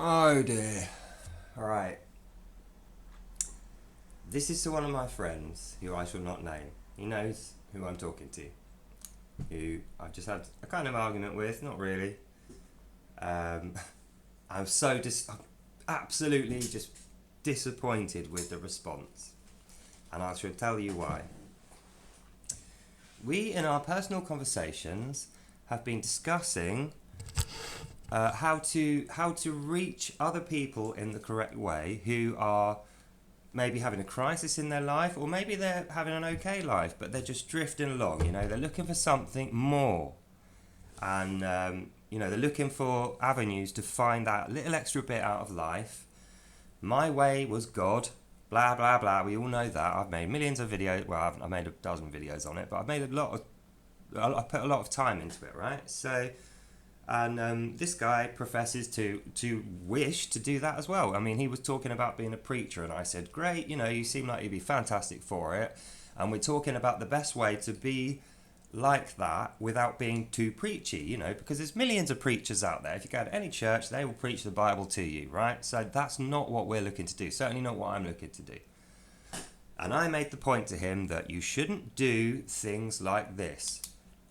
Oh dear. Alright. This is to one of my friends who I shall not name. He knows who I'm talking to. Who I've just had a kind of argument with, not really. I'm I'm absolutely just disappointed with the response. And I shall tell you why. We, in our personal conversations, have been discussing how to reach other people in the correct way who are maybe having a crisis in their life, or maybe they're having an okay life, but they're just drifting along. They're looking for something more, and they're looking for avenues to find that little extra bit out of life. My way was God. Blah blah blah. We all know that. I've made millions of videos. Well, I've made a dozen videos on it, but I've made I put a lot of time into it, right? So, and this guy professes to wish to do that as well. I mean, he was talking about being a preacher, and I said, great, you seem like you'd be fantastic for it. And we're talking about the best way to be like that without being too preachy, because there's millions of preachers out there. If you go to any church, they will preach the Bible to you, right? So that's not what we're looking to do. Certainly not what I'm looking to do. And I made the point to him that you shouldn't do things like this.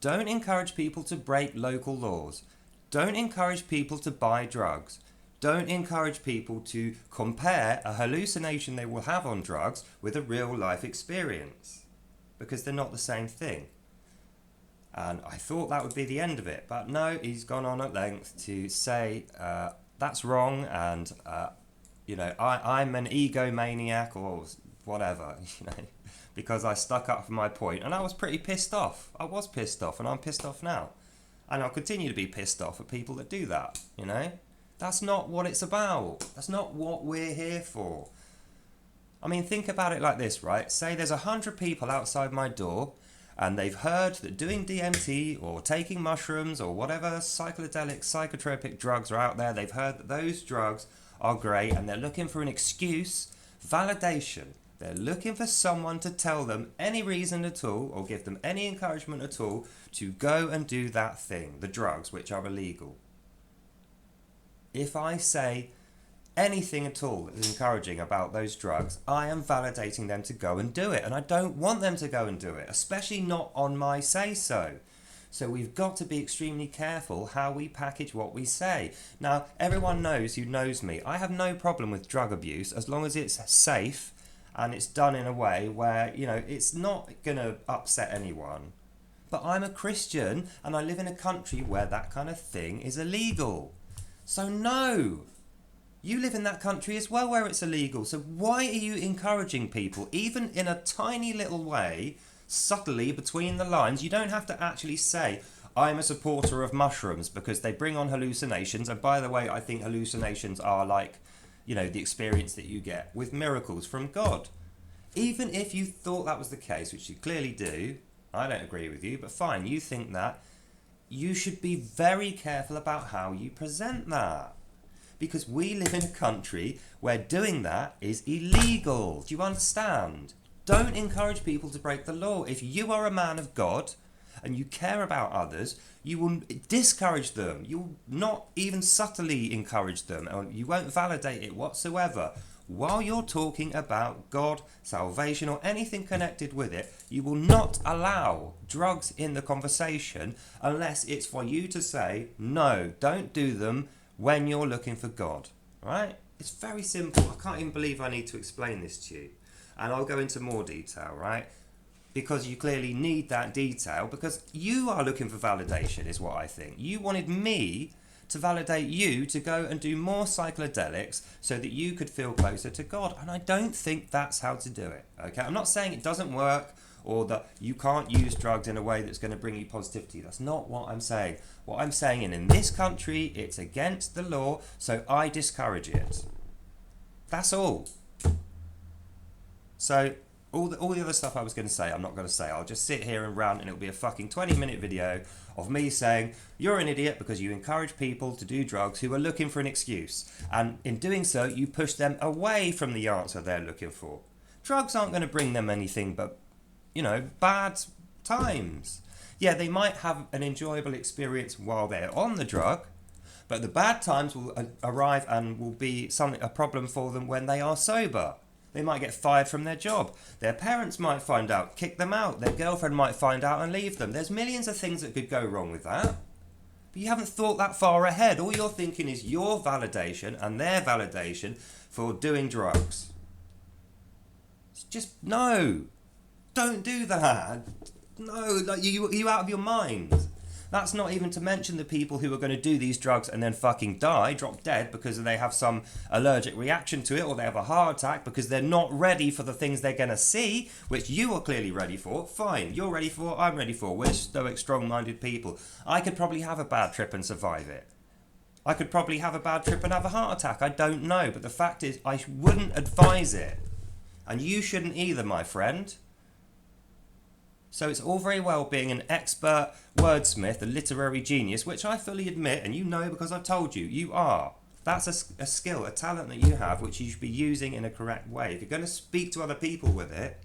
Don't encourage people to break local laws. Don't encourage people to buy drugs. Don't encourage people to compare a hallucination they will have on drugs with a real life experience, because they're not the same thing. And I thought that would be the end of it, but no, he's gone on at length to say that's wrong, and I'm an egomaniac or whatever, because I stuck up for my point, and I was pretty pissed off. I was pissed off, and I'm pissed off now, and I'll continue to be pissed off at people that do that. That's not what it's about. That's not what we're here for. I mean, think about it like this, right? Say there's 100 people outside my door, and they've heard that doing DMT or taking mushrooms or whatever psychedelic, psychotropic drugs are out there, they've heard that those drugs are great, and they're looking for an excuse, validation. They're looking for someone to tell them any reason at all, or give them any encouragement at all, to go and do that thing, the drugs, which are illegal. If I say anything at all that is encouraging about those drugs, I am validating them to go and do it, and I don't want them to go and do it, especially not on my say-so. So we've got to be extremely careful how we package what we say. Now, everyone knows who knows me, I have no problem with drug abuse as long as it's safe and it's done in a way where, it's not going to upset anyone. But I'm a Christian, and I live in a country where that kind of thing is illegal. So no! You live in that country as well where it's illegal. So why are you encouraging people, even in a tiny little way, subtly between the lines? You don't have to actually say, I'm a supporter of mushrooms because they bring on hallucinations. And by the way, I think hallucinations are like, the experience that you get with miracles from God. Even if you thought that was the case, which you clearly do, I don't agree with you, but fine, you think that, you should be very careful about how you present that. Because we live in a country where doing that is illegal. Do you understand? Don't encourage people to break the law. If you are a man of God and you care about others, you will discourage them. You will not even subtly encourage them, or you won't validate it whatsoever. While you're talking about God, salvation, or anything connected with it, you will not allow drugs in the conversation unless it's for you to say, no, don't do them when you're looking for God, right? It's very simple. I can't even believe I need to explain this to you. And I'll go into more detail, right? Because you clearly need that detail, because you are looking for validation, is what I think. You wanted me to validate you to go and do more psychedelics so that you could feel closer to God. And I don't think that's how to do it, okay? I'm not saying it doesn't work, or that you can't use drugs in a way that's going to bring you positivity. That's not what I'm saying. What I'm saying, in this country, it's against the law, so I discourage it. That's all. So, all the other stuff I was going to say, I'm not going to say. I'll just sit here and rant, and it'll be a fucking 20-minute video of me saying, you're an idiot because you encourage people to do drugs who are looking for an excuse. And in doing so, you push them away from the answer they're looking for. Drugs aren't going to bring them anything but bad times. Yeah, they might have an enjoyable experience while they're on the drug, But the bad times will arrive and will be a problem for them when they are sober. They might get fired from their job. Their parents might find out, kick them out. Their girlfriend might find out and leave them. There's millions of things that could go wrong with that. But you haven't thought that far ahead. All you're thinking is your validation and their validation for doing drugs. It's just, no. Don't do that. No, like you out of your mind. That's not even to mention the people who are going to do these drugs and then fucking die, drop dead because they have some allergic reaction to it, or they have a heart attack because they're not ready for the things they're going to see, which you are clearly ready for. Fine, you're ready for, I'm ready for. We're stoic, strong-minded people. I could probably have a bad trip and survive it. I could probably have a bad trip and have a heart attack. I don't know. But the fact is, I wouldn't advise it. And you shouldn't either, my friend. So it's all very well being an expert wordsmith, a literary genius, which I fully admit, and you know because I've told you, you are. That's a skill, a talent that you have, which you should be using in a correct way. If you're going to speak to other people with it,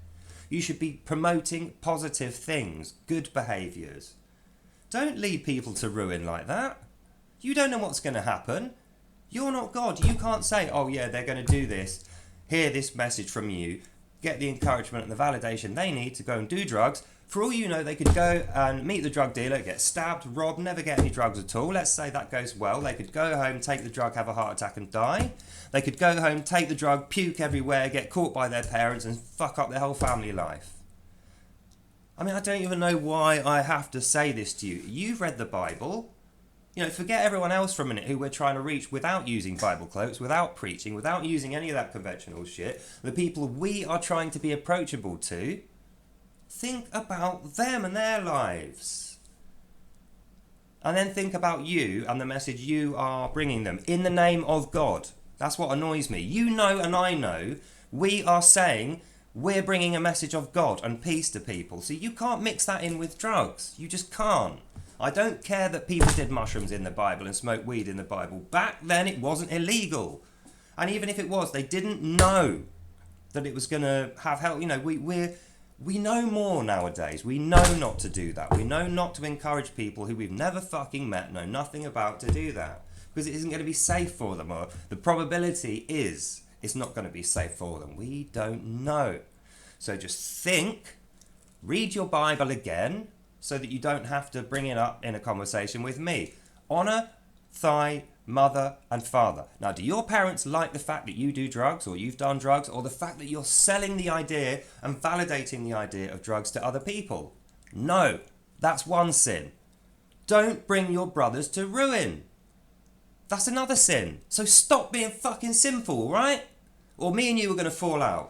you should be promoting positive things, good behaviours. Don't lead people to ruin like that. You don't know what's going to happen. You're not God. You can't say, oh yeah, they're going to do this, hear this message from you, get the encouragement and the validation they need to go and do drugs. For all you know, they could go and meet the drug dealer, get stabbed, robbed, never get any drugs at all. Let's say that goes well. They could go home, take the drug, have a heart attack and die. They could go home, take the drug, puke everywhere, get caught by their parents and fuck up their whole family life. I mean, I don't even know why I have to say this to you. You've read the Bible. You know, forget everyone else for a minute who we're trying to reach without using Bible quotes, without preaching, without using any of that conventional shit. The people we are trying to be approachable to, think about them and their lives. And then think about you and the message you are bringing them in the name of God. That's what annoys me. You know and I know we are saying we're bringing a message of God and peace to people. So you can't mix that in with drugs. You just can't. I don't care that people did mushrooms in the Bible and smoked weed in the Bible. Back then it wasn't illegal. And even if it was, they didn't know that it was going to have help. You know, we know more nowadays. We know not to do that. We know not to encourage people who we've never fucking met, know nothing about, to do that. Because it isn't going to be safe for them. Or the probability is it's not going to be safe for them. We don't know. So just think, read your Bible again, so that you don't have to bring it up in a conversation with me. Honour thy mother and father. Now, do your parents like the fact that you do drugs or you've done drugs, or the fact that you're selling the idea and validating the idea of drugs to other people? No, that's one sin. Don't bring your brothers to ruin. That's another sin. So stop being fucking sinful, right? Or me and you are going to fall out.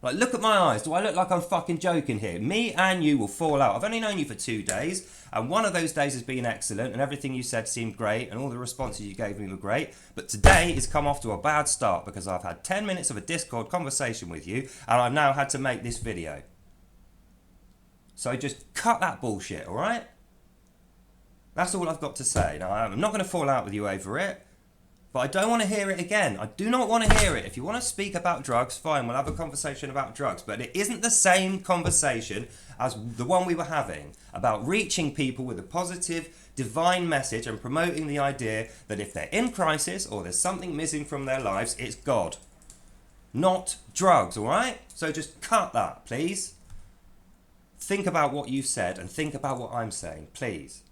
Like, look at my eyes. Do I look like I'm fucking joking here? Me and you will fall out. I've only known you for 2 days, and one of those days has been excellent, and everything you said seemed great, and all the responses you gave me were great. But today has come off to a bad start because I've had 10 minutes of a Discord conversation with you, and I've now had to make this video. So just cut that bullshit, alright? That's all I've got to say. Now, I'm not going to fall out with you over it. But I don't want to hear it again. I do not want to hear it. If you want to speak about drugs, fine, we'll have a conversation about drugs. But it isn't the same conversation as the one we were having about reaching people with a positive, divine message and promoting the idea that if they're in crisis or there's something missing from their lives, it's God, not drugs, all right? So just cut that, please. Think about what you've said and think about what I'm saying, please.